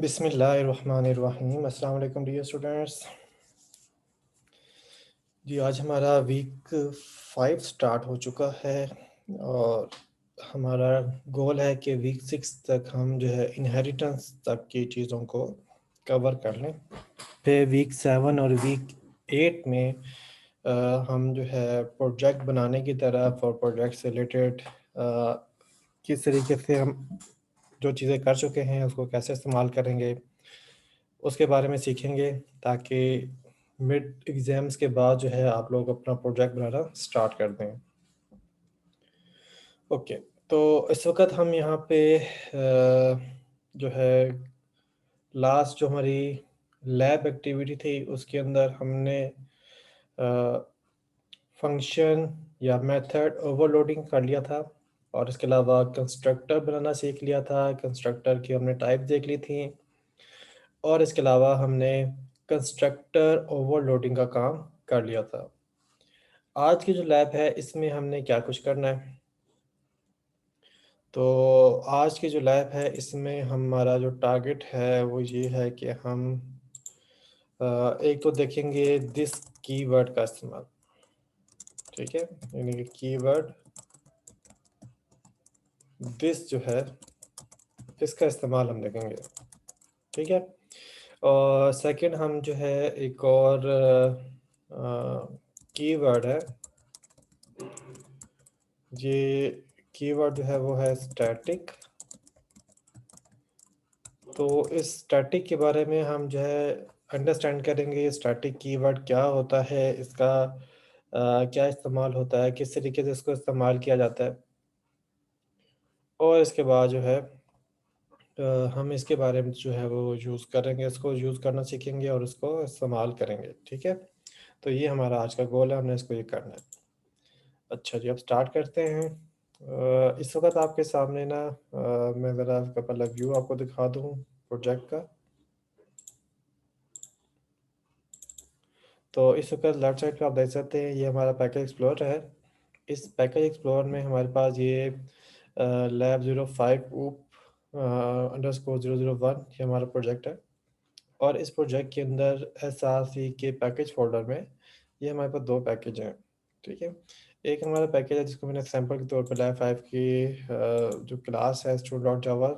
बिस्मिल्लाहिर्रहमानिर्रहीम। अस्सलाम वालेकुम डियर स्टूडेंट्स। जी आज हमारा वीक 5 स्टार्ट हो चुका है और हमारा गोल है कि वीक 6 तक हम जो है इनहेरिटेंस तक की चीज़ों को कवर कर लें। फिर वीक 7 और वीक 8 में हम जो है प्रोजेक्ट बनाने की तरफ और प्रोजेक्ट से रिलेटेड किस तरीके से हम जो चीज़ें कर चुके हैं उसको कैसे इस्तेमाल करेंगे उसके बारे में सीखेंगे, ताकि मिड एग्ज़ाम्स के बाद जो है आप लोग अपना प्रोजेक्ट बनाना स्टार्ट कर दें। ओके, तो इस वक़्त हम यहाँ पे जो है लास्ट जो हमारी लैब एक्टिविटी थी उसके अंदर हमने फंक्शन या मेथड ओवरलोडिंग कर लिया था और इसके अलावा कंस्ट्रक्टर बनाना सीख लिया था। कंस्ट्रक्टर की हमने टाइप देख ली थी और इसके अलावा हमने कंस्ट्रक्टर ओवरलोडिंग का काम कर लिया था। आज की जो लैब है इसमें हमने क्या कुछ करना है, तो आज की जो लैब है इसमें हमारा जो टारगेट है वो ये है कि हम एक तो देखेंगे दिस कीवर्ड का इस्तेमाल। ठीक है, यानी कि कीवर्ड दिस जो है इसका इस्तेमाल हम देखेंगे। ठीक है, और सेकंड हम जो है एक और कीवर्ड है, ये कीवर्ड जो है वो है स्टैटिक। तो इस स्टैटिक के बारे में हम जो है अंडरस्टैंड करेंगे स्टैटिक कीवर्ड क्या होता है, इसका क्या इस्तेमाल होता है, किस तरीके से इसको इस्तेमाल किया जाता है, और इसके बाद जो है हम इसके बारे में जो है वो यूज़ करेंगे, इसको यूज़ करना सीखेंगे और इसको इस्तेमाल करेंगे। ठीक है, तो ये हमारा आज का गोल है, हमने इसको ये करना है। अच्छा जी, अब स्टार्ट करते हैं। इस वक्त आपके सामने ना मैं ज़रा आपका पहला व्यू आपको दिखा दूँ प्रोजेक्ट का। तो इस वक्त लेफ्ट साइड पे आप देख सकते हैं ये हमारा पैकेज एक्सप्लोरर है। इस पैकेज एक्सप्लोरर में हमारे पास ये लैब 05 ऊप अंडरस्कोर 001 ये हमारा प्रोजेक्ट है। और इस प्रोजेक्ट के अंदर SRC के पैकेज फोल्डर में ये हमारे पास दो पैकेज हैं। ठीक है, एक हमारा पैकेज है जिसको मैंने सैम्पल के तौर पर लैब 5 की जो क्लास है student.java,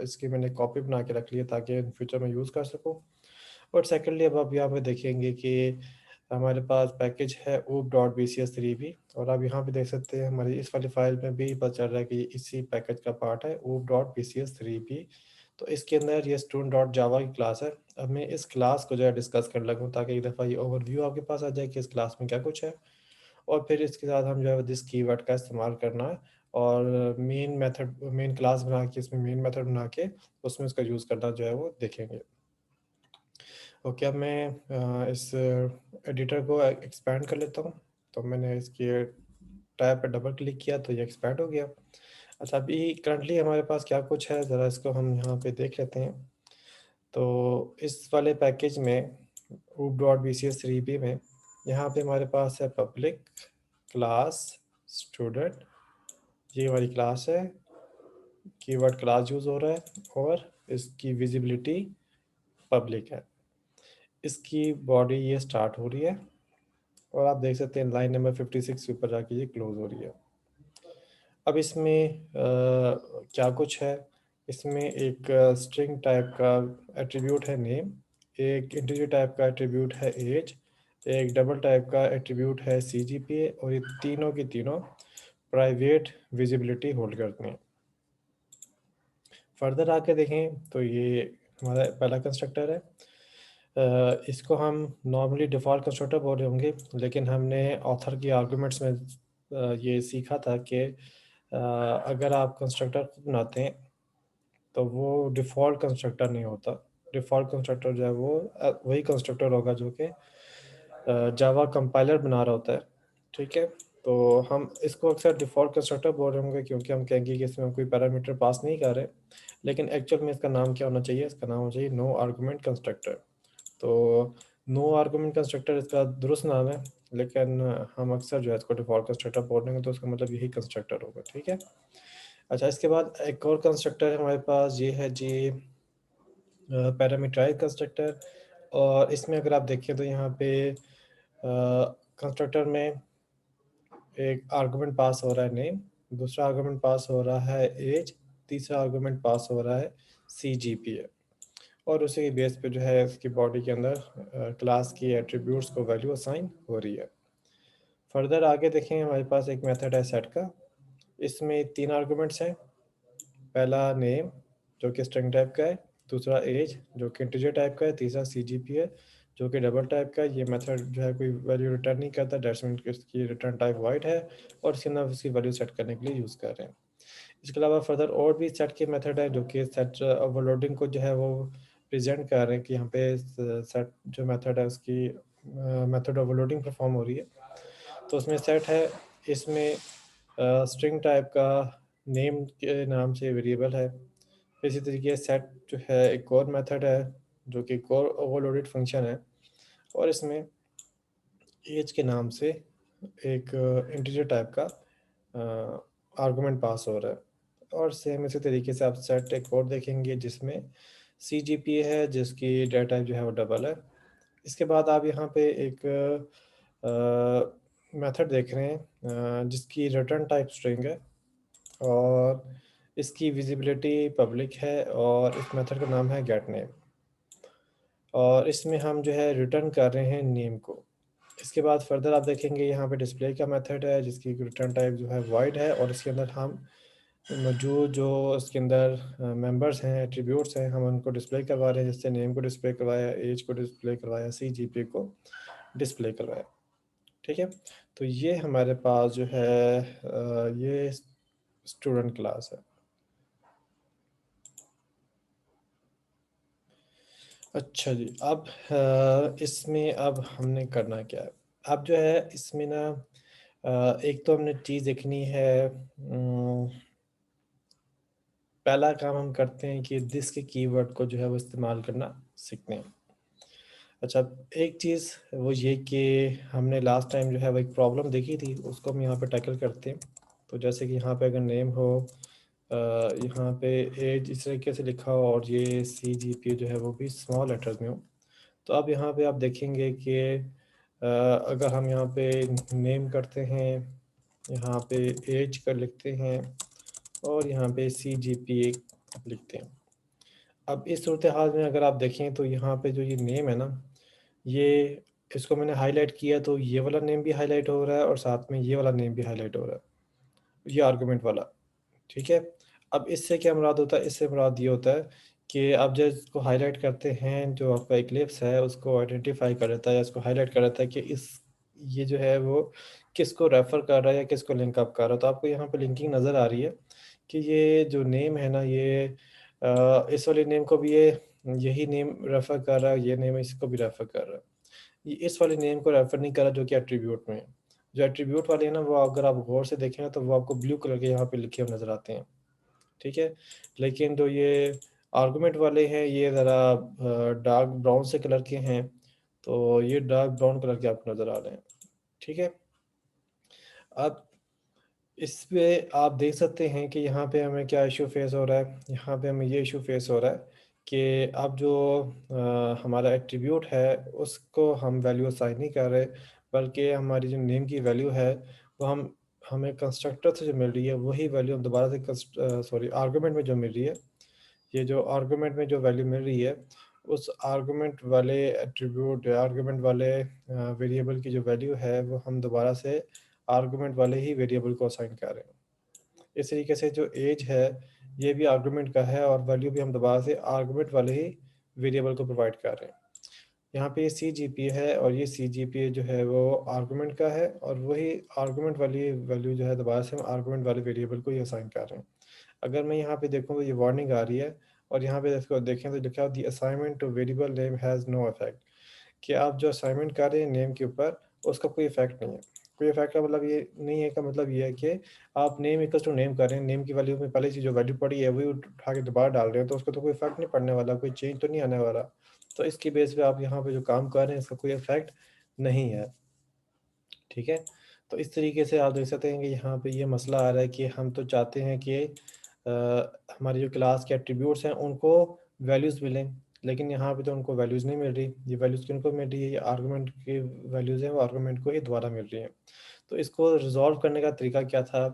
इसकी मैंने कॉपी बना के रख ली है ताकि इन फ्यूचर में यूज़ कर सकूँ। और सेकेंडली अब आप यहाँ पे देखेंगे कि हमारे पास पैकेज है oop.bcs3 भी, और आप यहाँ पे देख सकते हैं हमारी इस वाली फाइल में भी पता चल रहा है कि इसी पैकेज का पार्ट है oop.bcs3 भी। तो इसके अंदर ये student.java की क्लास है। अब मैं इस क्लास को जो है डिस्कस कर लगूँ ताकि एक दफ़ा ये ओवरव्यू आपके पास आ जाए कि इस क्लास में क्या कुछ है, और फिर इसके साथ हम जो है दिस कीवर्ड का इस्तेमाल करना है और मेन क्लास बना के इसमें मेन मेथड बना के उसमें इसका यूज़ करना जो है वो देखेंगे। ओके, अब मैं इस एडिटर को एक्सपैंड कर लेता हूँ। तो मैंने इसके टैब पे डबल क्लिक किया तो ये एक्सपैंड हो गया। अच्छा, अभी करंटली हमारे पास क्या कुछ है ज़रा इसको हम यहाँ पे देख लेते हैं। तो इस वाले पैकेज में oop.bcs3b में यहाँ पे हमारे पास है पब्लिक क्लास स्टूडेंट, ये वाली क्लास है, कीवर्ड क्लास यूज़ हो रहा है और इसकी विजिबिलिटी पब्लिक है। इसकी बॉडी ये स्टार्ट हो रही है और आप देख सकते हैं लाइन नंबर 56 के ऊपर जाके ये क्लोज हो रही है। अब इसमें क्या कुछ है, इसमें एक स्ट्रिंग टाइप का एट्रीब्यूट है नेम, एक इंटीजर टाइप का एट्रीब्यूट है एज, एक डबल टाइप का एट्रीब्यूट है CGPA, और ये तीनों की तीनों प्राइवेट विजिबिलिटी होल्ड करती हैं। फर्दर आके देखें तो ये हमारा पहला कंस्ट्रक्टर है। इसको हम नॉर्मली डिफ़ॉल्ट कंस्ट्रक्टर बोल रहे होंगे, लेकिन हमने ऑथर की आर्गुमेंट्स में ये सीखा था कि अगर आप कंस्ट्रक्टर खुद बनाते हैं तो वो डिफ़ॉल्ट कंस्ट्रक्टर नहीं होता। डिफ़ॉल्ट कंस्ट्रक्टर जो है वो वही कंस्ट्रक्टर होगा जो कि जावा कंपाइलर बना रहा होता है। ठीक है, तो हम इसको अक्सर डिफ़ॉल्ट कंस्ट्रक्टर बोल रहे होंगे क्योंकि हम कहेंगे कि इसमें हम कोई पैरामीटर पास नहीं कर रहे, लेकिन एक्चुअल में इसका नाम क्या होना चाहिए, इसका नाम होना चाहिए नो आर्गुमेंट कंस्ट्रक्टर। तो नो आर्गुमेंट कंस्ट्रक्टर इसका दुरुस्त नाम है, लेकिन हम अक्सर जो है इसको डिफ़ॉल्ट कंस्ट्रक्टर बोल देंगे तो उसका मतलब यही कंस्ट्रक्टर होगा। ठीक है, अच्छा इसके बाद एक और कंस्ट्रक्टर है हमारे पास, ये है जी पैरामीटराइज कंस्ट्रक्टर। और इसमें अगर आप देखें तो यहाँ पे कंस्ट्रक्टर में एक आर्गुमेंट पास हो रहा है नेम, दूसरा आर्गुमेंट पास हो रहा है एज, तीसरा आर्गुमेंट पास हो रहा है CGPA। और उसी के बेस पे जो है इसकी बॉडी के अंदर क्लास की एट्रीब्यूट्स को वैल्यू असाइन हो रही है। फर्दर आगे देखें, हमारे पास एक मेथड है सेट का। इसमें 3 आर्गुमेंट्स हैं। पहला नेम जो कि स्ट्रिंग टाइप का है, दूसरा एज जो कि इंटीजर टाइप का है, तीसरा CGP है जो कि डबल टाइप का है। ये मेथड जो है कोई वैल्यू रिटर्न नहीं करता, दैट्स मीन इसकी रिटर्न टाइप वाइड है और इसके अंदर उसकी वैल्यू सेट करने के लिए यूज़ कर रहे हैं। इसके अलावा फर्दर और भी सेट के मेथड हैं जो कि सेट ओवरलोडिंग को जो है वो प्रेजेंट कर रहे हैं कि यहाँ पे सेट जो मेथड है उसकी मेथड ओवरलोडिंग परफॉर्म हो रही है। तो उसमें सेट है, इसमें स्ट्रिंग टाइप का नेम के नाम से वेरिएबल है। इसी तरीके सेट जो है एक और मेथड है जो कि एक और ओवरलोडेड फंक्शन है, और इसमें एज के नाम से एक इंटीजर टाइप का आर्गुमेंट पास हो रहा है। और सेम इसी तरीके से आप सेट एक और देखेंगे जिसमें CGPA है जिसकी डेटा टाइप जो है वो डबल है। इसके बाद आप यहाँ पे एक मेथड देख रहे हैं जिसकी रिटर्न टाइप स्ट्रिंग है और इसकी विजिबिलिटी पब्लिक है, और इस मेथड का नाम है गेट नेम। और इसमें हम जो है रिटर्न कर रहे हैं नेम को। इसके बाद फर्दर आप देखेंगे यहाँ पे डिस्प्ले का मेथड है जिसकी रिटर्न टाइप जो है वाइड है, और इसके अंदर हम मौजूद जो इसके अंदर मेंबर्स हैं, एट्रीब्यूट्स हैं, हम उनको डिस्प्ले करवा रहे हैं। जैसे नेम को डिस्प्ले करवाया, एज को डिस्प्ले करवाया, CGP को डिस्प्ले करवाया। ठीक है, तो ये हमारे पास जो है ये स्टूडेंट क्लास है। अच्छा जी, अब इसमें अब हमने करना क्या है। अब जो है इसमें ना एक तो हमने चीज़ देखनी है, पहला काम हम करते हैं कि दिस के कीवर्ड को जो है वो इस्तेमाल करना सीखते हैं। अच्छा, एक चीज़ वो ये कि हमने लास्ट टाइम जो है वो एक प्रॉब्लम देखी थी, उसको हम यहाँ पे टैकल करते हैं। तो जैसे कि यहाँ पे अगर नेम हो, यहाँ पे एज इस तरीके से लिखा हो और ये CGP जो है वो भी स्मॉल लेटर्स में हो, तो अब यहाँ पे आप देखेंगे कि अगर हम यहाँ पे नेम करते हैं, यहाँ पे एज कर लिखते हैं और यहाँ पे CGP लिखते हैं। अब इस सूरत हाल में अगर आप देखें तो यहाँ पे जो ये नेम है ना, ये इसको मैंने हाईलाइट किया तो ये वाला नेम भी हाईलाइट हो रहा है और साथ में ये वाला नेम भी हाईलाइट हो रहा है, ये आर्गुमेंट वाला। ठीक है, अब इससे क्या मुराद होता है, इससे मुराद ये होता है कि आप जब इसको हाईलाइट करते हैं, जो आपका इक्लिप्स है उसको आइडेंटिफाई कर देता है या इसको हाईलाइट कर देता है कि इस ये जो है वो किसको रेफर कर रहा है या किसको लिंक अप कर रहा है। तो आपको यहाँ पे लिंकिंग नज़र आ रही है कि ये जो नेम है ना, ये इस वाले नेम को भी ये यही नेम रेफर कर रहा है, ये नेम इसको भी रेफर कर रहा है। ये इस वाले नेम को रेफर नहीं कर रहा जो कि एट्रीब्यूट में है। जो एट्रीब्यूट वाले हैं ना, वो अगर आप गौर से देखें तो वो आपको ब्लू कलर के यहाँ पे लिखे हुए नज़र आते हैं। ठीक है, लेकिन जो ये आर्गुमेंट वाले हैं ये ज़रा डार्क ब्राउन से कलर के हैं, तो ये डार्क ब्राउन कलर के आपको नज़र आ रहे हैं। ठीक है, अब इस पे आप देख सकते हैं कि यहाँ पे हमें क्या इशू फेस हो रहा है। यहाँ पे हमें ये इशू फेस हो रहा है कि अब जो हमारा एट्रीब्यूट है उसको हम वैल्यू असाइन नहीं कर रहे, बल्कि हमारी जो नेम की वैल्यू है वो हम हमें कंस्ट्रक्टर से जो मिल रही है वही वैल्यू हम दोबारा से सॉरी आर्गुमेंट में जो मिल रही है, ये जो आर्गुमेंट में जो वैल्यू मिल रही है उस आर्गुमेंट वाले एट्रीब्यूट आर्गुमेंट वाले वेरिएबल की जो वैल्यू है वो हम दोबारा से आर्गुमेंट वाले ही वेरिएबल को असाइन कर रहे हैं। इस तरीके से जो एज है ये भी आर्गुमेंट का है और वैल्यू भी हम दोबारा से आर्गुमेंट वाले ही वेरिएबल को प्रोवाइड कर रहे हैं। यहाँ पे ये CGPA है और ये CGPA जो है वो आर्गुमेंट का है, और वही आर्गुमेंट वाली वैल्यू जो है दोबारा से हम आर्गुमेंट वाले वेरिएबल को ही असाइन कर रहे हैं। अगर मैं यहाँ पे देखूँ तो ये वार्निंग आ रही है, और यहाँ पे इसको देखें तो लिखा the assignment to variable name has no effect, कि आप जो असाइनमेंट कर रहे हैं नेम के ऊपर उसका कोई इफेक्ट नहीं है। कोई इफेक्ट का मतलब ये नहीं है, का मतलब ये है कि आप नेम इक्वल्स टू नेम कर रहे हैं, नेम की वैल्यू में पहले से जो वैल्यू पड़ी है वही उठा के दोबारा डाल रहे हैं, तो उसका तो कोई इफेक्ट नहीं पड़ने वाला, कोई चेंज तो नहीं आने वाला। तो इसकी बेस पे आप यहाँ पे जो काम कर रहे हैं इसका कोई इफेक्ट नहीं है। ठीक है, तो इस तरीके से आप देख सकते हैं कि यहाँ पे ये मसला आ रहा है कि हम तो चाहते हैं कि हमारी जो क्लास के एट्रीब्यूट्स हैं उनको वैल्यूज़ मिलें, लेकिन यहाँ पे तो उनको वैल्यूज़ नहीं मिल रही। ये वैल्यूज़ किनको मिल रही है? ये आर्गुमेंट की वैल्यूज़ हैं, वो आर्गुमेंट को ही दोबारा मिल रही हैं। तो इसको रिज़ॉल्व करने का तरीका क्या था?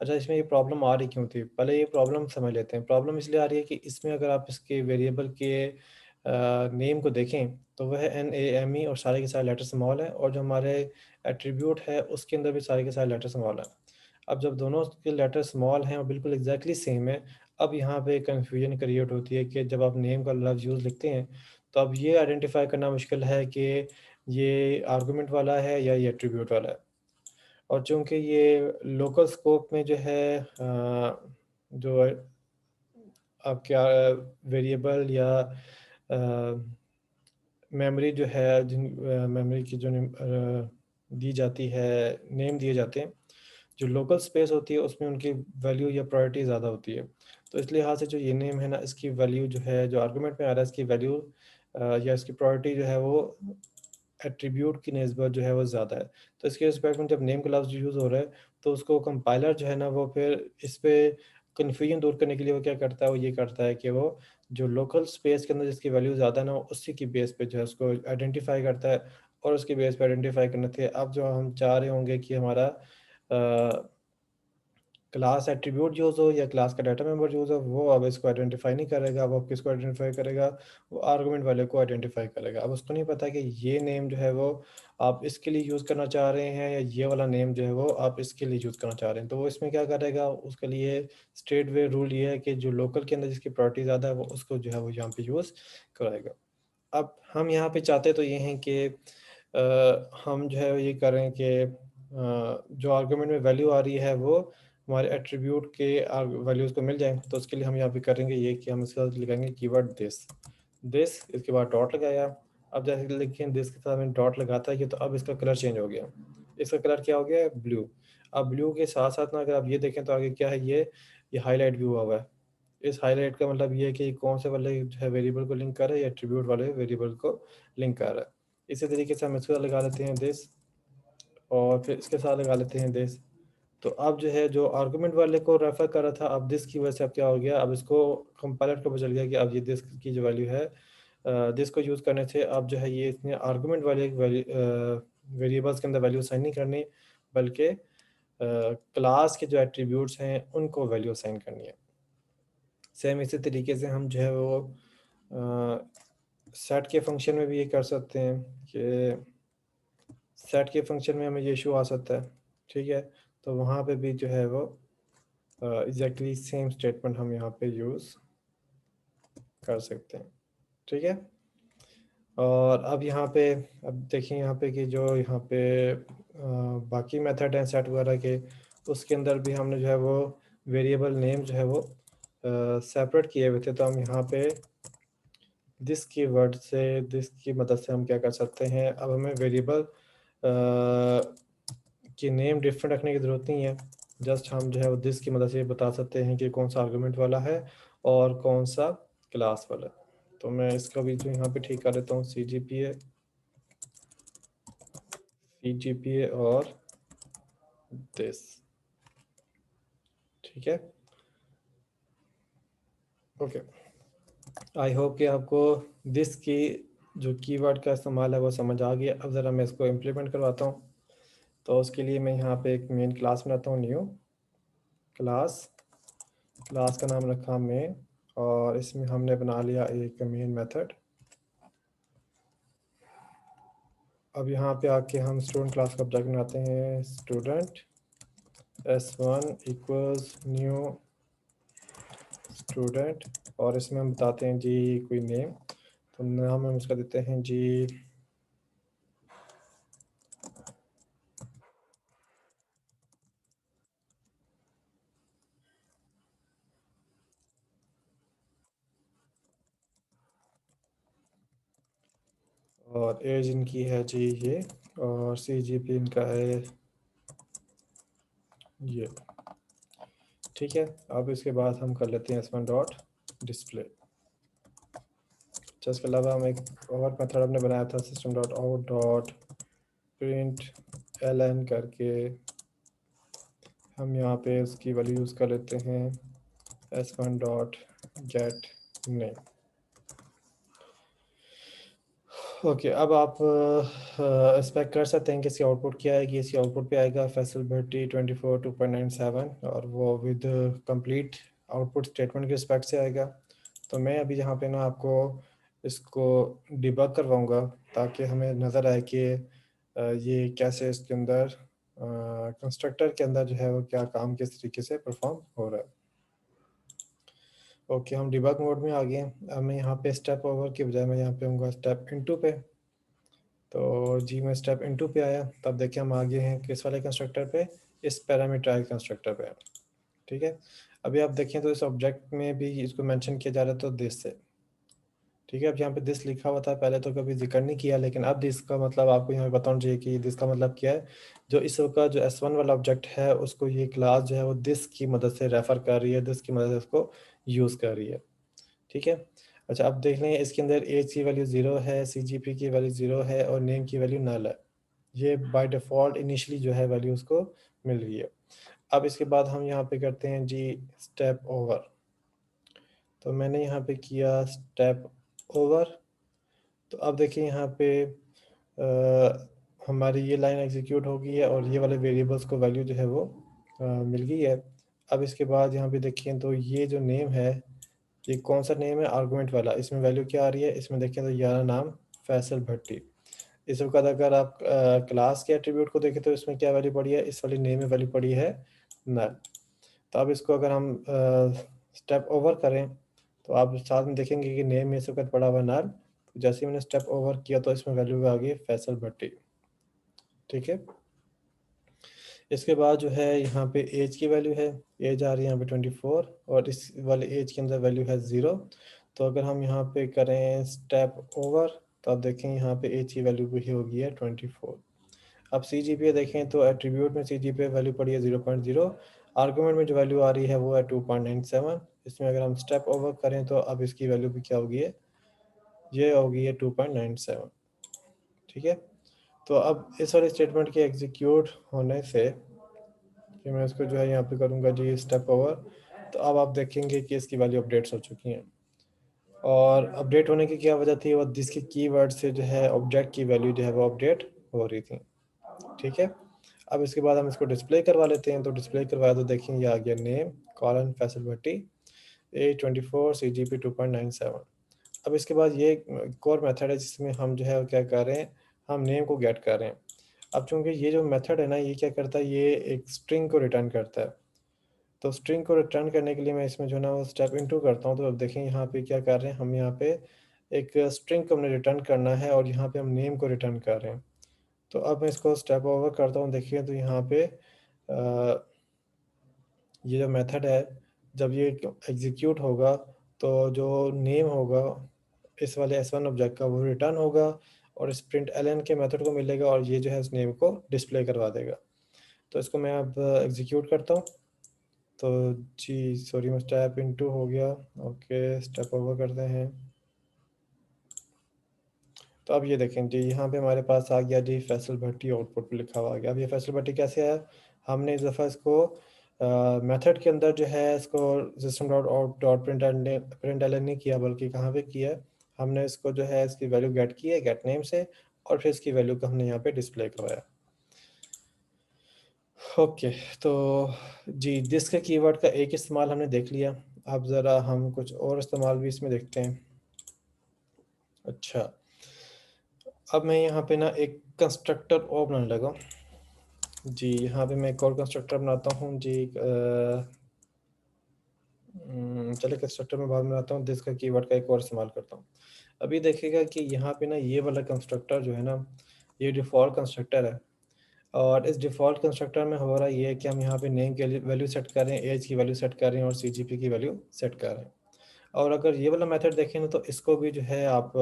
अच्छा, इसमें ये प्रॉब्लम आ रही क्यों थी? पहले ये प्रॉब्लम समझ लेते हैं। प्रॉब्लम इसलिए आ रही है कि इसमें अगर आप इसके वेरिएबल के नेम को देखें, तो वह NAME और सारे के सारे लेटर स्मॉल हैं, और जो हमारे एट्रीब्यूट है उसके अंदर भी सारे के सारे लेटर स्मॉल हैं। अब जब दोनों के लेटर स्मॉल हैं और बिल्कुल एग्जैक्टली सेम है, अब यहाँ पे कन्फ्यूजन क्रिएट होती है कि जब आप नेम का लफ्ज़ यूज़ लिखते हैं, तो अब ये आइडेंटिफाई करना मुश्किल है कि ये आर्गुमेंट वाला है या ये एट्रीब्यूट वाला है। और चूँकि ये लोकल स्कोप में जो है जो आप क्या वेरिएबल या मेमोरी जो है मेमोरी की जो दी जाती है, नेम दिए जाते हैं, जो लोकल स्पेस होती है उसमें उनकी वैल्यू या प्रायोरिटी ज़्यादा होती है। तो इस लिहाज से जो ये नेम है ना, इसकी वैल्यू जो है, जो आर्गुमेंट में आ रहा है, इसकी वैल्यू या इसकी प्रायोरिटी जो है वो एट्रीब्यूट की निस्बत जो है वो ज़्यादा है। तो इसके रिस्पेक्ट में जब नेम का लफ्ज़ यूज़ हो रहा है, तो उसको कंपाइलर जो है ना, वो फिर इस पे कन्फ्यूजन दूर करने के लिए वो क्या करता है, वो ये करता है कि वो जो लोकल स्पेस के अंदर जिसकी वैल्यू ज़्यादा है ना, उसी की बेस पे जो है उसको आइडेंटिफ़ाई करता है, और उसके बेस पे आइडेंटिफ़ाई करने थे। अब जो हम चाह रहे होंगे कि हमारा क्लास एट्रीब्यूट यूज़ हो या क्लास का डाटा मेंबर यूज़ हो, वो अब इसको आइडेंटिफ़ाई नहीं करेगा। वो अब किसको आइडेंटिफ़ाई करेगा? वो आर्गुमेंट वाले को आइडेंटिफ़ाई करेगा। अब उसको नहीं पता कि ये नेम जो है वो आप इसके लिए यूज़ करना चाह रहे हैं, या ये वाला नेम जो है वो आप इसके लिए यूज़ करना चाह रहे हैं। तो वो इसमें क्या करेगा? उसके लिए स्ट्रेट वे रूल ये है कि जो लोकल के अंदर जिसकी प्रायोरिटी ज़्यादा है, वो उसको जो है वो यहाँ पे यूज़ कराएगा। अब हम यहाँ पे चाहते तो ये हैं कि हम जो है ये करें कि जो आर्गुमेंट में वैल्यू आ रही है वो हमारे एट्रीब्यूट के वैल्यूज़ को मिल जाए। तो उसके लिए हम यहाँ पे करेंगे ये कि हम इसके साथ लिखेंगे कीवर्ड दिस, इसके बाद डॉट लगाया। अब जैसे लिखें दिस के साथ मैंने डॉट लगाता है कि, तो अब इसका कलर चेंज हो गया। इसका कलर क्या हो गया है? ब्लू। अब ब्लू के साथ साथ ना अगर आप ये देखें तो आगे क्या है, ये हाईलाइट भी हुआ हुआ है। इस हाइलाइट का मतलब ये है कि कौन से वाले जो है वेरिएबल को लिंक कर रहा है, या एट्रीब्यूट वाले वेरिएबल को लिंक कर रहा है। इसी तरीके से हम इसके साथ लगा लेते हैं दिस, और फिर इसके साथ लगा लेते हैं दिस। तो अब जो है, जो आर्गुमेंट वाले को रेफर कर रहा था, अब दिस की वजह से अब क्या हो गया, अब इसको कंपाइलर को पता चल गया कि अब ये दिस की जो वैल्यू है, दिस को यूज़ करने से अब जो है ये इसने आर्गुमेंट वाले वेरिएबल्स के अंदर वैल्यू असाइन नहीं करनी, बल्कि क्लास के जो एट्रीब्यूट्स हैं उनको वैल्यू असाइन करनी है। सेम इसी तरीके से हम जो है वो सेट के फंक्शन में भी ये कर सकते हैं कि सेट के फंक्शन में हमें ये इशू आ सकता है, ठीक है। तो वहाँ पे भी जो है वो एग्जैक्टली सेम स्टेटमेंट हम यहाँ पे यूज़ कर सकते हैं, ठीक है। और अब यहाँ पे, अब देखिए यहाँ पे कि जो यहाँ पे बाकी मेथड हैं सेट वगैरह के, उसके अंदर भी हमने जो है वो वेरिएबल नेम जो है वो सेपरेट किए हुए थे। तो हम यहाँ पे दिस की वर्ड से, दिस की मदद से हम क्या कर सकते हैं, अब हमें वेरिएबल की नेम डिफरेंट रखने की ज़रूरत नहीं है। जस्ट हम जो है वो दिस की मदद से बता सकते हैं कि कौन सा आर्गुमेंट वाला है और कौन सा क्लास वाला है। तो मैं इसका भी जो यहाँ पे ठीक कर लेता हूँ, CGPA और दिस, ठीक है। ओके, आई होप कि आपको दिस की जो कीवर्ड का इस्तेमाल है वो समझ आ गया। अब ज़रा मैं इसको इम्प्लीमेंट करवाता हूँ। तो उसके लिए मैं यहाँ पे एक मेन क्लास बनाता हूँ, न्यू क्लास। क्लास का नाम रखा मेन, और इसमें हमने बना लिया एक मेन मेथड। अब यहाँ पे आके हम स्टूडेंट क्लास का ऑब्जेक्ट बनाते हैं, student S1 equals new student, और इसमें हम बताते हैं जी कोई नेम। तो नाम हम उसका देते हैं जी और एज इनकी है जी ये, और CGP इनका है ये, ठीक है। अब इसके बाद हम कर लेते हैं S1 डॉट डिस्प्ले। अच्छा, इसके अलावा हम एक और मेथड हमने बनाया था, system dot out dot print ln करके। हम यहाँ पे उसकी वैल्यू यूज़ कर लेते हैं S1 dot gate name. Okay, अब आप एक्सपेक्ट कर सकते हैं कि इसकी आउटपुट क्या आएगी। इसकी आउटपुट पे आएगा फैसल भट्टी 24 2.97 और वो विद कंप्लीट आउटपुट स्टेटमेंट के रिस्पेक्ट से आएगा। तो मैं अभी यहाँ पे ना आपको इसको डिबग करवाऊँगा ताकि हमें नज़र आए कि ये कैसे इसके अंदर कंस्ट्रक्टर के अंदर जो है वो क्या काम किस तरीके से परफॉर्म हो रहा है। ओके, हम डिबग मोड में आ गए हैं। अब मैं यहाँ पे स्टेप ओवर की बजाय मैं यहाँ पे आऊँगा स्टेप इनटू पे। तो जी मैं स्टेप इनटू पे आया, तब देखिए हम आगे हैं किस वाले कंस्ट्रक्टर पे, इस पैरामीटराइज कंस्ट्रक्टर पे। ठीक है, अभी आप देखें तो इस ऑब्जेक्ट में भी इसको मेंशन किया जा रहा है तो दिस से। ठीक है, अब यहाँ पे दिस लिखा हुआ था, पहले तो कभी जिक्र नहीं किया, लेकिन अब दिस का मतलब आपको यहाँ पे बताना चाहिए कि दिस का मतलब क्या है। जो इस का जो S1 वाला ऑब्जेक्ट है उसको ये क्लास जो है वो दिस की मदद से रेफर कर रही है, दिस की मदद से उसको यूज़ कर रही है। ठीक है, अच्छा अब देख लें इसके अंदर एज की वैल्यू 0 है, CGP की वैल्यू 0 है और नेम की वैल्यू नल है। ये बाय डिफ़ॉल्ट इनिशियली जो है वैल्यू उसको मिल रही है। अब इसके बाद हम यहाँ पे करते हैं जी स्टेप ओवर। तो मैंने यहाँ पे किया स्टेप ओवर। तो अब देखिए यहाँ पे हमारी ये लाइन एग्जीक्यूट हो गई है और ये वाले वेरिएबल्स को वैल्यू जो है वो मिल गई है। अब इसके बाद यहाँ पे देखिए तो ये जो नेम है, ये कौन सा नेम है, आर्गुमेंट वाला, इसमें वैल्यू क्या आ रही है, इसमें देखें तो यारा नाम फैसल भट्टी। इस वक्त अगर आप क्लास के एट्रीब्यूट को देखें तो इसमें क्या वैल्यू पड़ी है, इस वाली नेम में वैल्यू पड़ी है नल। तो अब इसको अगर हम स्टेप ओवर करें तो आप साथ में देखेंगे कि नेम में इस वक्त पड़ा हुआ नल। तो जैसे ही मैंने स्टेप ओवर किया तो इसमें वैल्यू आ गई फैसल भट्टी। ठीक है, इसके बाद जो है यहाँ पे एज की वैल्यू है, एज आ रही है यहाँ पे 24 और इस वाले एज के अंदर वैल्यू है 0। तो अगर हम यहाँ पे करें स्टेप ओवर तो आप देखें यहाँ पे एज की वैल्यू भी होगी है 24। अब CGPA देखें तो एट्रीब्यूट में CGPA वैल्यू पड़ी है 0.0, आर्गूमेंट में जो वैल्यू आ रही है वो है 2.97। इसमें अगर हम स्टेप ओवर करें तो अब इसकी वैल्यू भी क्या होगी है, ये होगी है 2.97। ठीक है, तो अब इस वाले स्टेटमेंट के एग्जीक्यूट होने से कि मैं इसको जो है यहाँ पे करूँगा जी स्टेप ओवर। तो अब आप देखेंगे कि इसकी वैल्यू अपडेट्स हो चुकी हैं और अपडेट होने की क्या वजह थी, वो जिसके कीवर्ड से जो है ऑब्जेक्ट की वैल्यू जो है वो अपडेट हो रही थी। ठीक है, अब इसके बाद हम इसको डिस्प्ले करवा लेते हैं। तो डिस्प्ले करवाया तो देखेंगे आ गया नेम कॉलन फैसल भट्टी A24 CGP 2.97। अब इसके बाद ये एक और मेथड है जिसमें हम जो है वो क्या कर रहे हैं, हम नेम को गेट कर रहे हैं। अब चूंकि ये जो मेथड है ना ये क्या करता है, ये एक स्ट्रिंग को रिटर्न करता है। तो स्ट्रिंग को रिटर्न करने के लिए मैं इसमें जो है ना वो स्टेप इनटू करता हूँ। तो अब देखें यहाँ पे क्या कर रहे हैं, हम यहाँ पे एक स्ट्रिंग को हमने रिटर्न करना है और यहाँ पे हम नेम को रिटर्न कर रहे हैं। तो अब मैं इसको स्टेप ओवर करता हूँ, देखिए तो यहाँ पे ये जो मेथड है जब ये एग्जीक्यूट होगा तो जो नेम होगा इस वाले S1 ऑब्जेक्ट का वो रिटर्न होगा और इस प्रिंट एलन के मेथड को मिलेगा और ये जो है उस नेम को डिस्प्ले करवा देगा। तो इसको मैं अब एग्जीक्यूट करता हूँ। तो जी सॉरी मैं स्टेप इनटू हो गया, ओके स्टेप ओवर करते हैं। तो अब ये देखें जी यहाँ पे हमारे पास आ गया जी फैसल भट्टी आउटपुट पे लिखा हुआ आ गया। अब ये फैसल भट्टी कैसे आया, हमने इस दफ़ा इसको मेथड के अंदर जो है इसको system dot out dot print L नहीं किया, बल्कि कहाँ पे किया है, हमने इसको जो है इसकी वैल्यू गेट की है गेट नेम से और फिर इसकी वैल्यू को हमने यहाँ पे डिस्प्ले करवाया। ओके, तो जी दिस के कीवर्ड का एक इस्तेमाल हमने देख लिया। अब ज़रा हम कुछ और इस्तेमाल भी इसमें देखते हैं। अच्छा, अब मैं यहाँ पे ना एक कंस्ट्रक्टर और बनाने लगा। जी यहाँ पे मैं एक और कंस्ट्रक्टर बनाता हूँ जी। चलिए कंस्ट्रक्टर में बाद में आता हूँ, दिस का कीवर्ड का एक और इस्तेमाल करता हूँ। अभी देखिएगा कि यहाँ पे ना ये वाला कंस्ट्रक्टर जो है ना ये डिफ़ॉल्ट कंस्ट्रक्टर है और इस डिफ़ॉल्ट कंस्ट्रक्टर में हो रहा ये है कि हम यहाँ पे नेम की वैल्यू सेट कर रहे हैं, एज की वैल्यू सेट कर रहे हैं और CGP की वैल्यू सेट कर रहे हैं। और अगर ये वाला मेथड देखें ना तो इसको भी जो है आप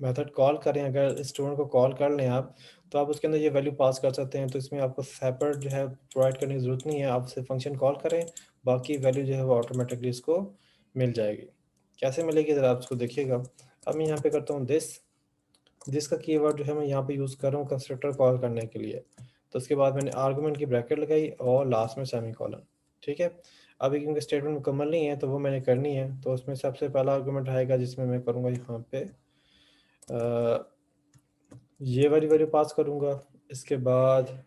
मेथड कॉल करें, अगर स्टूडेंट को कॉल कर लें आप तो आप उसके अंदर ये वैल्यू पास कर सकते हैं। तो इसमें आपको सेपरेट जो है प्रोवाइड करने की ज़रूरत नहीं है, आप सिर्फ फंक्शन कॉल करें, बाकी वैल्यू जो है वो ऑटोमेटिकली इसको मिल जाएगी। कैसे मिलेगी ज़रा आप इसको देखिएगा। अब मैं यहाँ पे करता हूँ दिस का कीवर्ड जो है मैं यहाँ पे यूज़ कर रहा हूँ कंस्ट्रक्टर कॉल करने के लिए। तो उसके बाद मैंने आर्गुमेंट की ब्रैकेट लगाई और लास्ट में सेमीकोलन। ठीक है, अभी क्योंकि स्टेटमेंट मुकम्मल नहीं है तो वो मैंने करनी है। तो उसमें सबसे पहला आर्गुमेंट आएगा जिसमें मैं करूँगा यहाँ पे ये वाली वैल्यू पास करूँगा, इसके बाद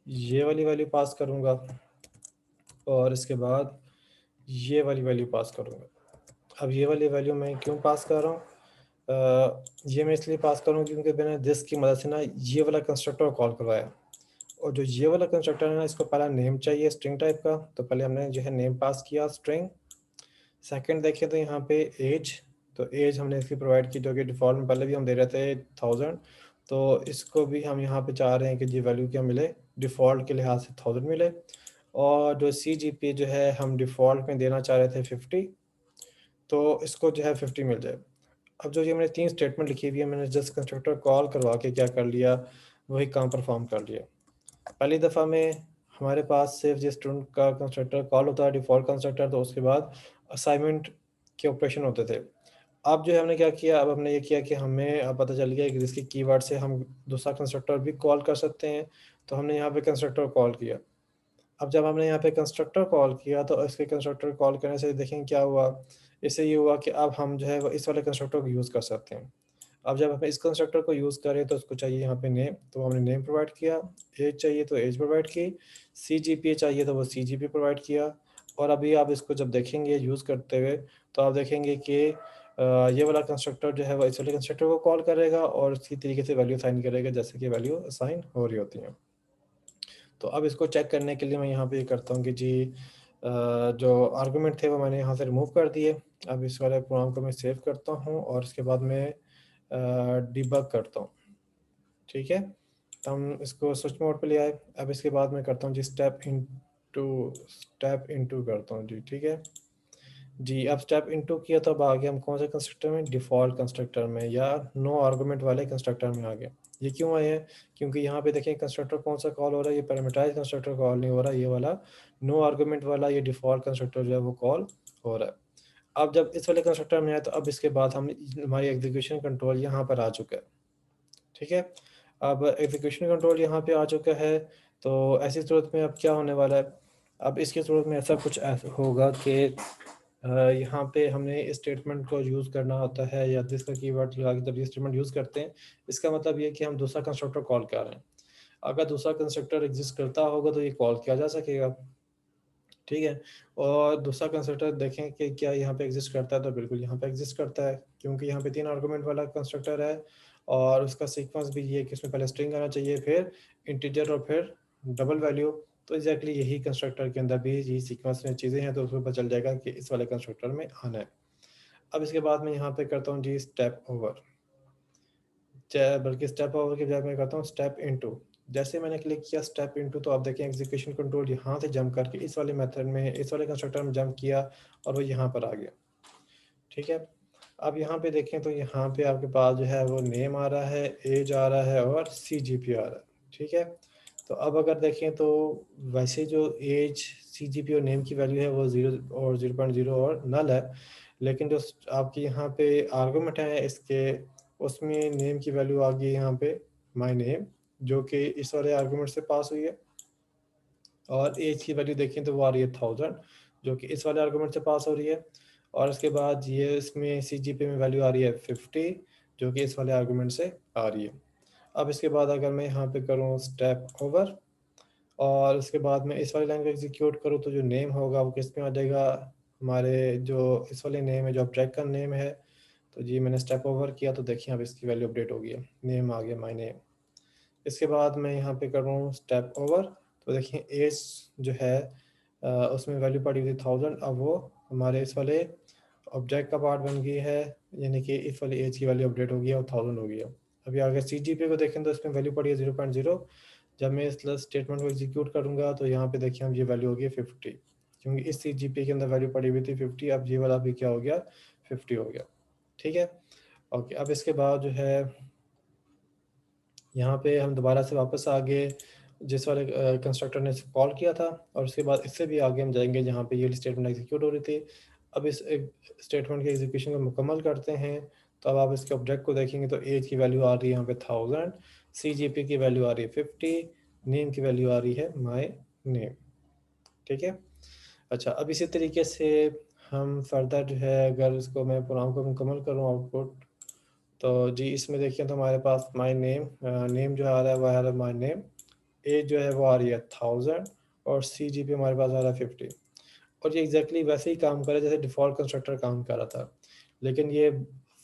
ये वाली वैल्यू पास करूँगा और इसके बाद ये वाली वैल्यू पास करूँगा। अब ये वाली वैल्यू मैं क्यों पास कर रहा हूँ? ये मैं इसलिए पास कर रहा हूँ क्योंकि मैंने दिस की मदद से ना ये वाला कंस्ट्रक्टर कॉल करवाया, और जो ये वाला कंस्ट्रक्टर है ना, इसको पहला नेम चाहिए स्ट्रिंग टाइप का, तो पहले हमने जो है नेम पास किया स्ट्रिंग। सेकंड देखें तो यहाँ पे एज, तो एज हमने इसकी प्रोवाइड की जो कि डिफ़ॉल्ट में पहले भी हम दे रहे थे 1000, तो इसको भी हम यहाँ पे चाह रहे हैं कि ये वैल्यू क्या मिले, डिफ़ॉल्ट के लिहाज से 1000 मिले। और जो CGP जो है हम डिफ़ॉल्ट में देना चाह रहे थे 50, तो इसको जो है 50 मिल जाए। अब जो ये मैंने 3 स्टेटमेंट लिखी हुई है, मैंने जस्ट कंस्ट्रक्टर कॉल करवा के क्या कर लिया, वही काम परफॉर्म कर लिया। पहली दफ़ा में हमारे पास सिर्फ ये स्टूडेंट का कंस्ट्रक्टर कॉल होता है, डिफ़ॉल्ट कंस्ट्रक्टर, तो उसके बाद असाइनमेंट के ऑपरेशन होते थे। अब जो है हमने क्या किया, अब हमने ये किया कि हमें अब पता चल गया कि इसके कीवर्ड से हम दूसरा कंस्ट्रक्टर भी कॉल कर सकते हैं, तो हमने यहाँ पे कंस्ट्रक्टर कॉल किया। अब जब हमने यहाँ पे कंस्ट्रक्टर कॉल किया, तो इसके कंस्ट्रक्टर कॉल करने से देखें क्या हुआ, इससे ये हुआ कि अब हम जो है वो इस वाले कंस्ट्रक्टर को यूज़ कर सकते हैं। अब जब हम इस कंस्ट्रक्टर को यूज़ करें तो उसको चाहिए यहाँ पे नेम, तो हमने नेम प्रोवाइड किया, एज चाहिए तो एज प्रोवाइड की, CGPA चाहिए तो वो CGP प्रोवाइड किया। और अभी आप इसको जब देखेंगे यूज़ करते हुए, तो आप देखेंगे कि ये वाला कंस्ट्रक्टर जो है वो इस वाले कंस्ट्रक्टर को कॉल करेगा और इसी तरीके से वैल्यू असाइन करेगा जैसे कि वैल्यू असाइन हो रही होती हैं। तो अब इसको चेक करने के लिए मैं यहाँ पे ये करता हूँ कि जी जो आर्गुमेंट थे वो मैंने यहाँ से रिमूव कर दिए। अब इस वाले प्रोग्राम को मैं सेव करता हूँ और उसके बाद मैं डिबग करता हूँ, ठीक है? तो हम इसको स्विच मोड पे ले आए। अब इसके बाद मैं करता हूँ जी स्टेप इनटू करता हूँ जी, ठीक है? जी, अब स्टेप इनटू किया तो अब आ गया हम कौन से कंस्ट्रक्टर में, डिफ़ॉल्ट कंस्ट्रक्टर में या नो आर्गुमेंट वाले कंस्ट्रक्टर में आ गया। ये क्यों आए हैं? क्योंकि यहाँ पे देखें कंस्ट्रक्टर कौन सा कॉल हो रहा है, ये पैरामीटराइज़ कंस्ट्रक्टर कॉल नहीं हो रहा है, ये वाला नो आर्गुमेंट वाला ये डिफ़ॉल्ट कंस्ट्रक्टर जो है वो कॉल हो रहा है। अब जब इस वाले कंस्ट्रक्टर में आए तो अब इसके बाद हम हमारी एग्जीक्यूशन कंट्रोल यहाँ पर आ चुका है, ठीक है? अब एग्जीक्यूशन कंट्रोल यहाँ पे आ चुका है, तो ऐसी सूरत में अब क्या होने वाला है? अब इसकी सूरत में ऐसा कुछ ऐसा होगा कि यहाँ पे हमने इस स्टेटमेंट को यूज़ करना होता है या दिस का कीवर्ड लगा के जब ये स्टेटमेंट यूज़ करते हैं, इसका मतलब ये है कि हम दूसरा कंस्ट्रक्टर कॉल कर रहे हैं। अगर दूसरा कंस्ट्रक्टर एग्ज़िस्ट करता होगा तो ये कॉल किया जा सकेगा, ठीक है? और दूसरा कंस्ट्रक्टर देखें कि क्या यहाँ पे एग्ज़िस्ट करता है, तो बिल्कुल यहाँ पे एग्ज़िस्ट करता है, क्योंकि यहाँ पे 3 आर्गुमेंट वाला कंस्ट्रक्टर है और उसका सीक्वेंस भी ये है कि इसमें पहले स्ट्रिंग आना चाहिए, फिर इंटीजर और फिर डबल वैल्यू। तो एग्ज़ैक्टली यही कंस्ट्रक्टर के अंदर भी यही सीक्वेंस में चीज़ें हैं, तो उसमें पता चल जाएगा कि इस वाले कंस्ट्रक्टर में आना है। अब इसके बाद मैं यहाँ पे करता हूँ जी स्टेप ओवर, बल्कि स्टेप ओवर की बजाय मैं करता हूँ स्टेप इनटू। जैसे मैंने क्लिक किया स्टेप इनटू, तो आप देखें एग्जीक्यूशन कंट्रोल यहाँ से जंप करके इस वाले मेथड में इस वाले कंस्ट्रक्टर में जंप किया और वो यहाँ पर आ गया, ठीक है? अब यहाँ पे देखें तो यहाँ पे आपके पास जो है वो नेम आ रहा है, एज आ रहा है और CGP आ रहा है, ठीक है? तो अब अगर देखें तो वैसे जो एज, CGP और नेम की वैल्यू है वो 0 और 0.0 और नल है, लेकिन जो आपकी यहाँ पे आर्गुमेंट है इसके, उसमें नेम की वैल्यू आ गई यहाँ पे माय नेम, जो कि इस वाले आर्गुमेंट से पास हुई है। और एज की वैल्यू देखें तो वो आ रही है 1000, जो कि इस वाले आर्गुमेंट से पास हो रही है। और उसके बाद ये इसमें CGP में वैल्यू आ रही है 50, जो कि इस वाले आर्गुमेंट से आ रही है। अब इसके बाद अगर मैं यहाँ पे करूँ स्टेप ओवर और उसके बाद मैं इस वाली लाइन को एग्जीक्यूट करूँ, तो जो नेम होगा वो किस में आ जाएगा, हमारे जो इस वाले नेम है, जो ऑब्जेक्ट का नेम है। तो जी मैंने स्टेप ओवर किया तो देखिए अब इसकी वैल्यू अपडेट हो गई है, नेम आ गया माय नेम। इसके बाद मैं यहाँ पे कर रहा हूँ स्टेप ओवर, तो देखिए एज जो है उसमें वैल्यू पड़ी हुई थी 1000, अब वो हमारे इस वाले ऑब्जेक्ट का पार्ट बन गई है, यानी कि इस वाली एज की वैल्यू अपडेट हो गई है और 1000 हो गई है। अभी अगर CGP को देखें तो इसमें वैल्यू पड़ी है 0.0। जब मैं इस स्टेटमेंट को एग्जीक्यूट करूँगा तो यहाँ पे देखिए अब ये वैल्यू हो गई है 50, क्योंकि इस CGP के अंदर वैल्यू पड़ी हुई थी 50, अब ये वाला भी क्या हो गया, 50 हो गया, ठीक है? ओके, अब इसके बाद जो है यहाँ पे हम दोबारा से वापस आ गए जिस वाले कंस्ट्रक्टर ने कॉल किया था, और उसके बाद इससे भी आगे हम जाएंगे जहाँ पे ये स्टेटमेंट एग्जीक्यूट हो रही थी। अब इस स्टेटमेंट के एग्जीक्यूशन को मुकम्मल करते हैं, तो अब आप इसके ऑब्जेक्ट को देखेंगे तो एज की वैल्यू आ रही है यहाँ पे 1000, CGP की वैल्यू आ रही है 50, नेम की वैल्यू आ रही है माय नेम, ठीक है? अच्छा, अब इसी तरीके से हम फर्दर जो है अगर इसको मैं प्रोग्राम को मुकम्मल करूँ आउटपुट, तो जी इसमें देखिए तो हमारे पास माई नेम नेम जो आ रहा है वो आ रहा है माई नेम, एज जो है वो आ रही है 1000 और CGP हमारे पास आ रहा है 50। और ये एग्जैक्टली वैसे ही काम कर रहा है जैसे डिफ़ॉल्ट कंस्ट्रक्टर काम कर रहा था। लेकिन ये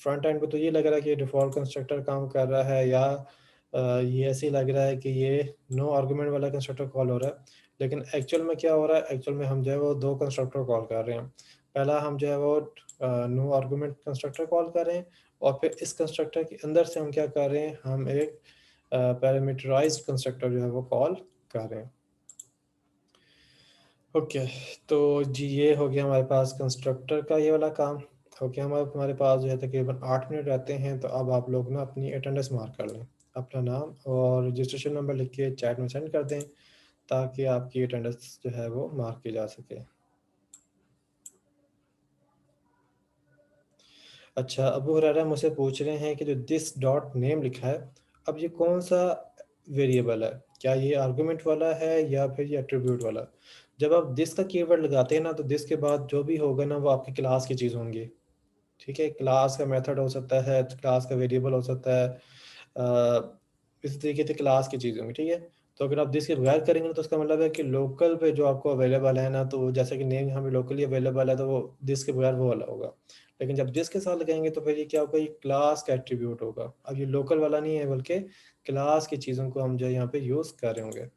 फ्रंट एंड पे तो ये लग रहा है कि ये डिफ़ॉल्ट कंस्ट्रक्टर काम कर रहा है, या ये ऐसे ही लग रहा है कि ये नो आर्गुमेंट वाला कंस्ट्रक्टर कॉल हो रहा है। लेकिन एक्चुअल में क्या हो रहा है, एक्चुअल में हम जो है वो 2 कंस्ट्रक्टर कॉल कर रहे हैं। पहला हम जो है वो नो आर्गुमेंट कंस्ट्रक्टर कॉल कर रहे हैं, और फिर इस कंस्ट्रक्टर के अंदर से हम क्या कर रहे हैं, हम एक पैरामीटराइज्ड कंस्ट्रक्टर जो है वो कॉल कर रहे हैं। ओके, तो जी ये हो गया हमारे पास कंस्ट्रक्टर का ये वाला काम। ओके, हमारे हमारे पास जो है तकरीबन 8 मिनट रहते हैं, तो अब आप लोग ना अपनी अटेंडेंस मार्क कर लें। अपना नाम और रजिस्ट्रेशन नंबर लिख के चैट में सेंड कर दें, ताकि आपकी अटेंडेंस जो है वो मार्क की जा सके। अच्छा, अबू हुरैरा मुझसे पूछ रहे हैं कि जो दिस डॉट नेम लिखा है, अब ये कौन सा वेरिएबल है? क्या ये आर्गुमेंट वाला है या फिर ये एट्रीब्यूट वाला? जब आप दिस का कीवर्ड लगाते हैं ना, तो दिस के बाद जो भी होगा ना वो आपकी क्लास की चीज़ होंगी। ठीक है, क्लास का मेथड हो सकता है, क्लास का वेरिएबल हो सकता है, इस तरीके से क्लास की चीज़ होंगी। ठीक है, तो अगर आप दिस के बगैर करेंगे तो उसका मतलब है कि लोकल पे जो आपको अवेलेबल है ना, तो जैसे कि नेम यहाँ पे लोकली अवेलेबल है, तो वो दिस के बगैर वो वाला होगा। लेकिन जब दिस के साथ लगाएंगे तो फिर ये क्या होगा, ये क्लास का एट्रीब्यूट होगा। अब ये लोकल वाला नहीं है, बल्कि क्लास की चीज़ों को हम जो है यहाँ पे यूज़ कर रहे होंगे।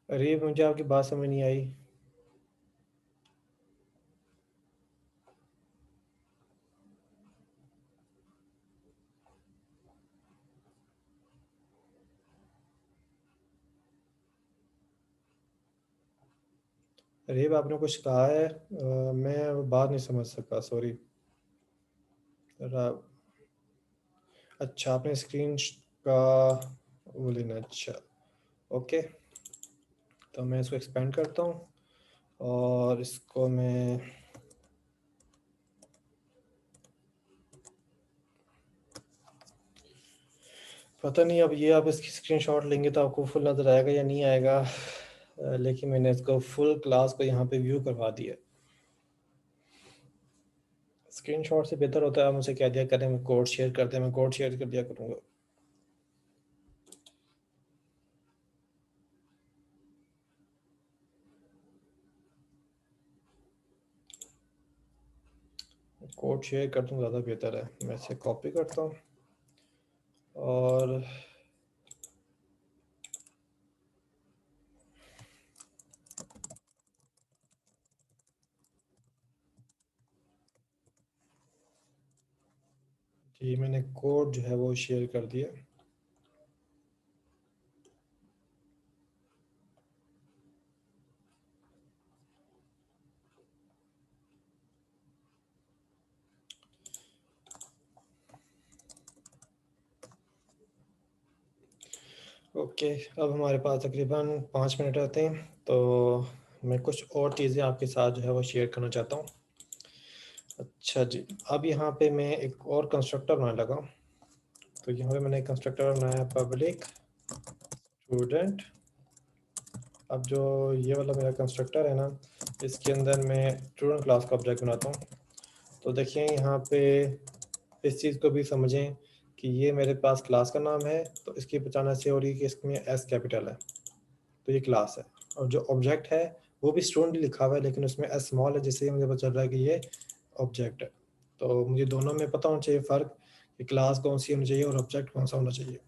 अरे मुझे आपकी बात समझ नहीं आई। अरे आपने कुछ कहा है, मैं वो बात नहीं समझ सका, सॉरी। अच्छा, आपने स्क्रीन का वो लेना, अच्छा। ओके, तो मैं इसको एक्सपेंड करता हूँ, और इसको मैं पता नहीं, अब ये आप इसकी स्क्रीनशॉट लेंगे तो आपको फुल नज़र आएगा या नहीं आएगा, लेकिन मैंने इसको फुल क्लास को यहाँ पे व्यू करवा दिया। स्क्रीनशॉट से बेहतर होता है आप मुझे कह दिया करें, मैं कोड शेयर कर दिया, मैं कोड शेयर कर दिया करूँगा। कोड शेयर कर दूँ ज़्यादा बेहतर है। मैं इसे कॉपी करता हूँ, और जी मैंने कोड जो है वो शेयर कर दिया। ओके, अब हमारे पास तकरीबन 5 मिनट रहते हैं, तो मैं कुछ और चीज़ें आपके साथ जो है वो शेयर करना चाहता हूँ। अच्छा जी, अब यहाँ पे मैं एक और कंस्ट्रक्टर बनाने लगा हूँ। तो यहाँ पे मैंने एक कंस्ट्रक्टर बनाया है, पब्लिक स्टूडेंट। अब जो ये वाला मेरा कंस्ट्रक्टर है ना, इसके अंदर मैं स्टूडेंट क्लास का ऑब्जेक्ट बनाता हूँ। तो देखिए यहाँ पे इस चीज़ को भी समझें कि ये मेरे पास क्लास का नाम है, तो इसकी पहचान ऐसे हो रही है कि इसमें एस कैपिटल है, तो ये क्लास है। और जो ऑब्जेक्ट है वो भी स्टूडेंट लिखा हुआ है, लेकिन उसमें एस स्मॉल है, जिससे मुझे पता चल रहा है कि ये ऑब्जेक्ट है। तो मुझे दोनों में पता होना चाहिए फ़र्क, कि क्लास कौन सी होनी चाहिए और ऑब्जेक्ट कौन सा होना चाहिए।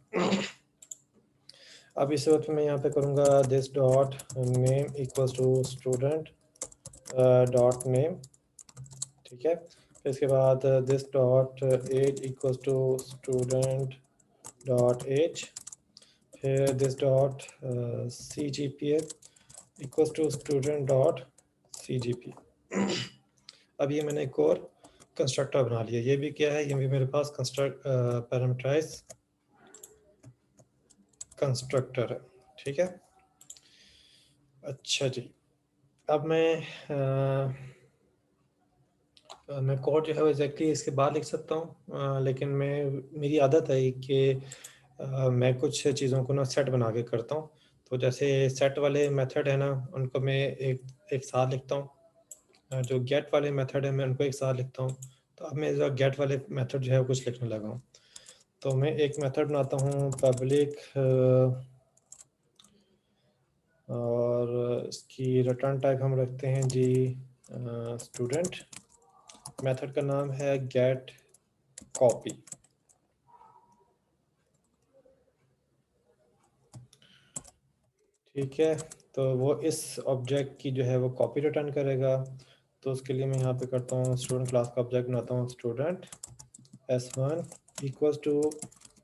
अब इस वक्त मैं यहाँ पे करूँगा this dot name equals to student dot name. ठीक है, फिर इसके बाद this dot age equals to student dot age. फिर this dot C G P A equals to student dot C G P. अब ये मैंने एक और कंस्ट्रक्टर बना लिया। ये भी क्या है, ये भी मेरे पास कंस्ट्रक्ट पैरामीटराइज कंस्ट्रक्टर है। ठीक है, अच्छा जी। अब मैं कोड जो है वो एग्जैक्टली इसके बाद लिख सकता हूँ, लेकिन मैं मेरी आदत है कि मैं कुछ चीज़ों को ना सेट बना के करता हूँ। तो जैसे सेट वाले मेथड है ना, उनको मैं एक एक साथ लिखता हूँ। जो गेट वाले मेथड है मैं उनको एक साथ लिखता हूँ। तो अब मैं जो गेट वाले मेथड जो है वो कुछ लिखने लगा हूँ। तो मैं एक मेथड बनाता हूँ पब्लिक, और इसकी रिटर्न टाइप हम रखते हैं जी स्टूडेंट। मेथड का नाम है गेट कॉपी। ठीक है, तो वो इस ऑब्जेक्ट की जो है वो कॉपी रिटर्न करेगा। तो उसके लिए मैं यहाँ पे करता हूँ स्टूडेंट क्लास का ऑब्जेक्ट बनाता हूँ student s1 equals to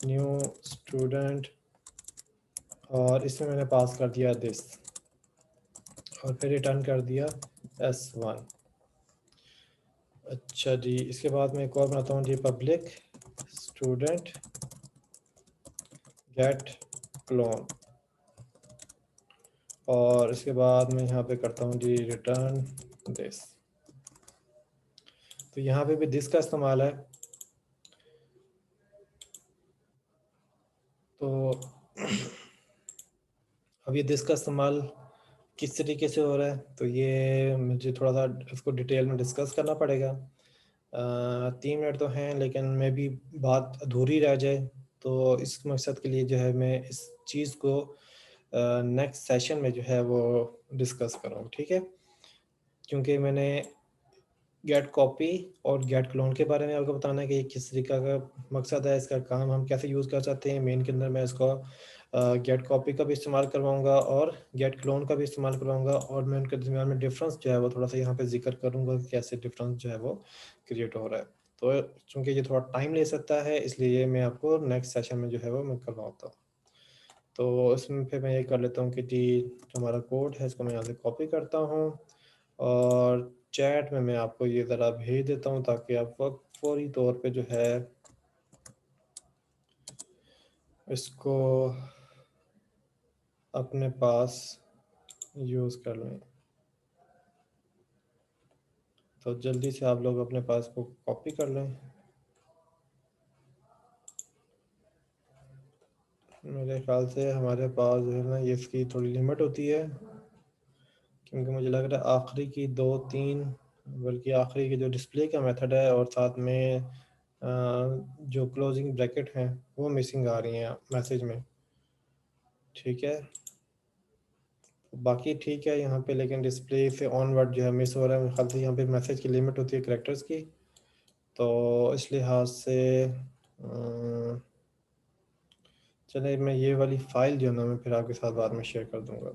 new student, और इसमें मैंने पास कर दिया दिस, और फिर रिटर्न कर दिया s1। अच्छा जी, इसके बाद मैं एक और बनाता हूँ जी पब्लिक स्टूडेंट गेट क्लोन, और इसके बाद मैं यहाँ पे करता हूँ जी रिटर्न दिस। तो यहाँ पे भी दिस का इस्तेमाल है। तो अब ये दिस का इस्तेमाल किस तरीके से हो रहा है, तो ये मुझे थोड़ा सा इसको डिटेल में डिस्कस करना पड़ेगा। 3 मिनट तो हैं, लेकिन मैं भी बात अधूरी रह जाए, तो इस मकसद के लिए जो है मैं इस चीज़ को नेक्स्ट सेशन में जो है वो डिस्कस करूँ, ठीक है। क्योंकि मैंने गेट कॉपी और गेट क्लोन के बारे में आपको बताना है कि ये किस तरीका का मकसद है, इसका काम हम कैसे यूज़ कर सकते हैं। मेन के अंदर मैं इसको गेट कॉपी का भी इस्तेमाल करवाऊंगा और गेट क्लोन का भी इस्तेमाल करवाऊंगा, और मैं उनके दरमियान में डिफरेंस जो है वो थोड़ा सा यहाँ पे जिक्र करूंगा कि कैसे डिफरेंस जो है वो क्रिएट हो रहा है। तो चूँकि ये थोड़ा टाइम ले सकता है, इसलिए मैं आपको नेक्स्ट सेशन में जो है वो मैं करवाता हूँ। तो इसमें फिर मैं ये कर लेता हूँ कि जी जो हमारा कोड है इसको मैं यहाँ से कॉपी करता हूँ, और चैट में मैं आपको ये ज़रा भेज देता हूँ, ताकि आप वक्त फौरी तौर पे जो है इसको अपने पास यूज़ कर लें। तो जल्दी से आप लोग अपने पास को कॉपी कर लें। मेरे ख्याल से हमारे पास जो है ना ये इसकी थोड़ी लिमिट होती है, क्योंकि मुझे लग रहा है आखिरी की 2-3, बल्कि आखिरी की जो डिस्प्ले का मेथड है और साथ में जो क्लोजिंग ब्रैकेट हैं वो मिसिंग आ रही हैं मैसेज में। ठीक है, बाकी ठीक है यहाँ पे, लेकिन डिस्प्ले से ऑनवर्ड जो है मिस हो रहा है। मेरे ख्याल से यहाँ पे मैसेज की लिमिट होती है कैरेक्टर्स की, तो इस लिहाज से चलिए मैं ये वाली फ़ाइल जो है ना मैं फिर आपके साथ बाद में शेयर कर दूँगा,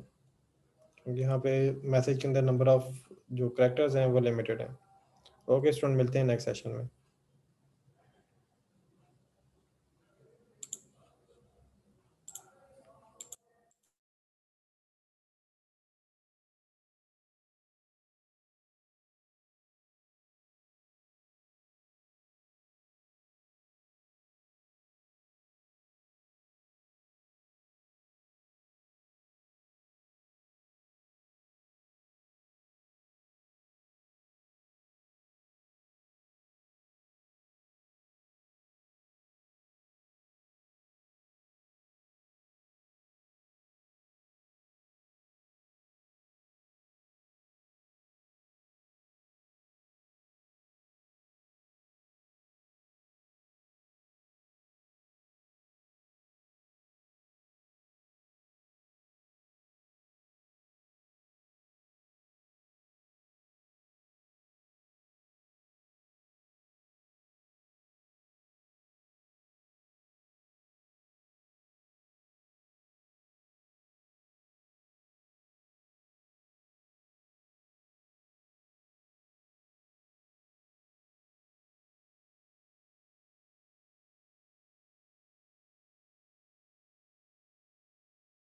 क्योंकि यहाँ पे मैसेज के अंदर नंबर ऑफ़ जो कैरेक्टर्स हैं वो लिमिटेड हैं। ओके स्टूडेंट, मिलते हैं नेक्स्ट सेशन में।